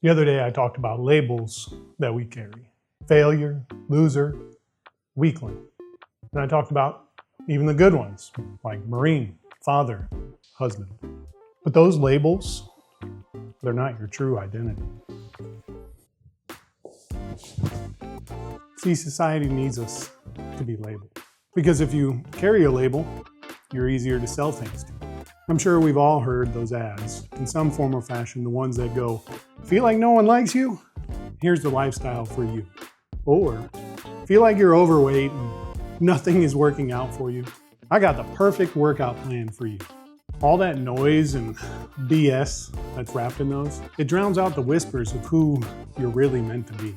The other day I talked about labels that we carry: failure, loser, weakling. And I talked about even the good ones, like Marine, father, husband. But those labels, they're not your true identity. See, society needs us to be labeled. Because if you carry a label, you're easier to sell things to. I'm sure we've all heard those ads, in some form or fashion, the ones that go, feel like no one likes you? Here's the lifestyle for you. Or, feel like you're overweight and nothing is working out for you? I got the perfect workout plan for you. All that noise and BS that's wrapped in those, it drowns out the whispers of who you're really meant to be.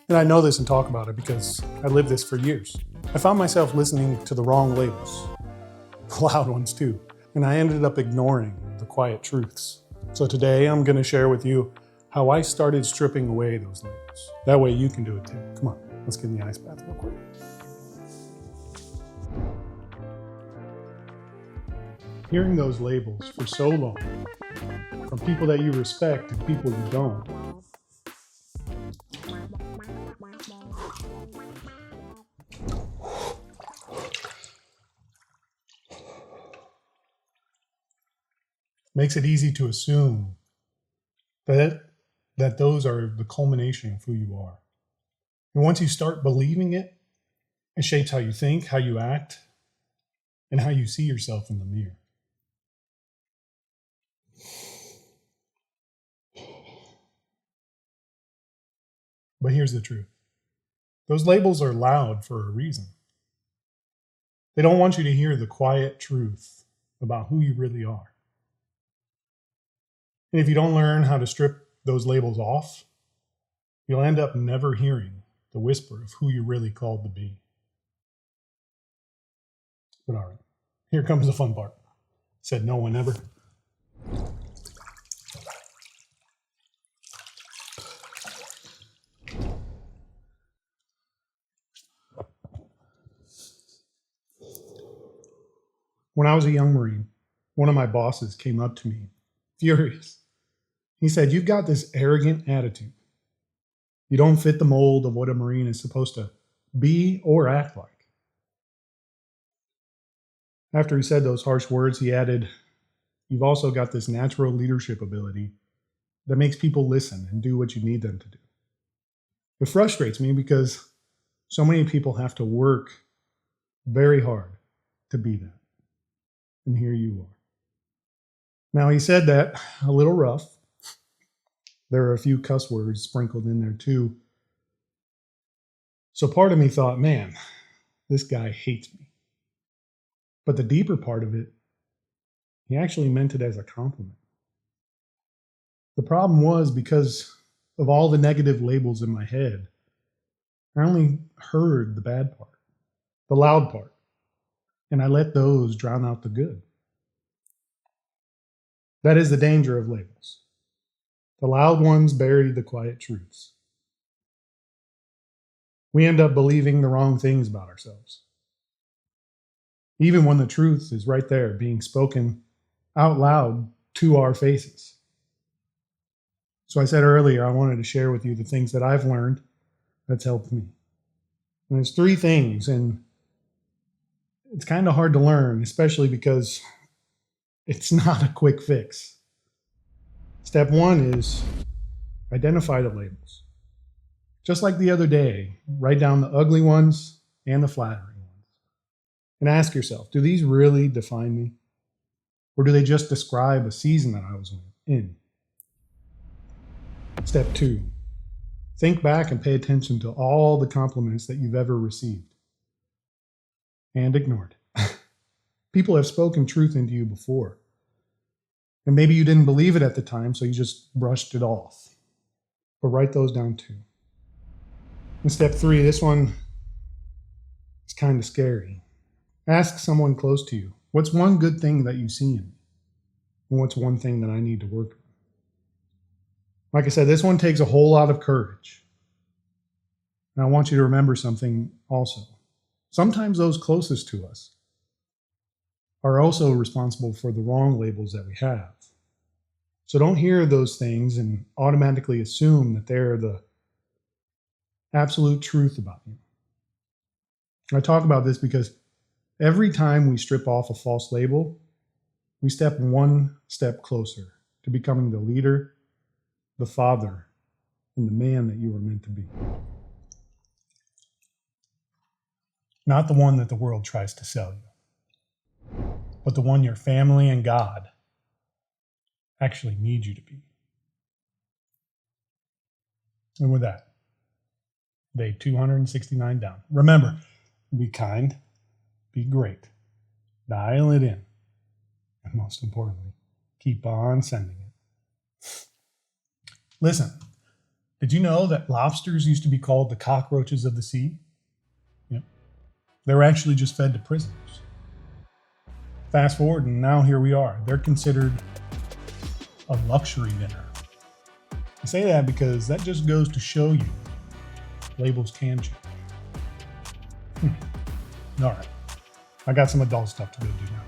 And I know this and talk about it because I lived this for years. I found myself listening to the wrong labels, the loud ones too, and I ended up ignoring the quiet truths. So today I'm going to share with you how I started stripping away those labels. That way you can do it too. Come on, let's get in the ice bath real quick. Hearing those labels for so long, from people that you respect and people you don't, makes it easy to assume that those are the culmination of who you are. And once you start believing it, it shapes how you think, how you act, and how you see yourself in the mirror. But here's the truth. Those labels are loud for a reason. They don't want you to hear the quiet truth about who you really are. And if you don't learn how to strip those labels off, you'll end up never hearing the whisper of who you're really called to be. But all right, here comes the fun part. Said no one ever. When I was a young Marine, one of my bosses came up to me, furious. He said, "You've got this arrogant attitude. You don't fit the mold of what a Marine is supposed to be or act like." After he said those harsh words, he added, "You've also got this natural leadership ability that makes people listen and do what you need them to do." It frustrates me because so many people have to work very hard to be that. And here you are. Now, he said that a little rough. There are a few cuss words sprinkled in there too. So part of me thought, man, this guy hates me. But the deeper part of it, he actually meant it as a compliment. The problem was, because of all the negative labels in my head, I only heard the bad part, the loud part, and I let those drown out the good. That is the danger of labels. The loud ones bury the quiet truths. We end up believing the wrong things about ourselves, even when the truth is right there, being spoken out loud to our faces. So I said earlier, I wanted to share with you the things that I've learned that's helped me. And there's 3 things, and it's kind of hard to learn, especially because it's not a quick fix. Step 1 is identify the labels. Just like the other day, write down the ugly ones and the flattering ones. And ask yourself, do these really define me? Or do they just describe a season that I was in? Step 2, think back and pay attention to all the compliments that you've ever received and ignored. People have spoken truth into you before. And maybe you didn't believe it at the time, so you just brushed it off. But write those down too. And step 3, this one is kind of scary. Ask someone close to you, what's one good thing that you see in me? And what's one thing that I need to work on? Like I said, this one takes a whole lot of courage. And I want you to remember something also. Sometimes those closest to us are also responsible for the wrong labels that we have. So don't hear those things and automatically assume that they're the absolute truth about you. I talk about this because every time we strip off a false label, we step one step closer to becoming the leader, the father, and the man that you are meant to be. Not the one that the world tries to sell you, but the one your family and God actually need you to be. And with that, day 269 down. Remember, be kind, be great, dial it in, and most importantly, keep on sending it. Listen, did you know that lobsters used to be called the cockroaches of the sea? Yep. They were actually just fed to prisoners. Fast forward, and now here we are. They're considered a luxury dinner. I say that because that just goes to show you labels can change. All right. I got some adult stuff to go do now.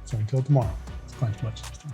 So until tomorrow, it's Clench Much this time.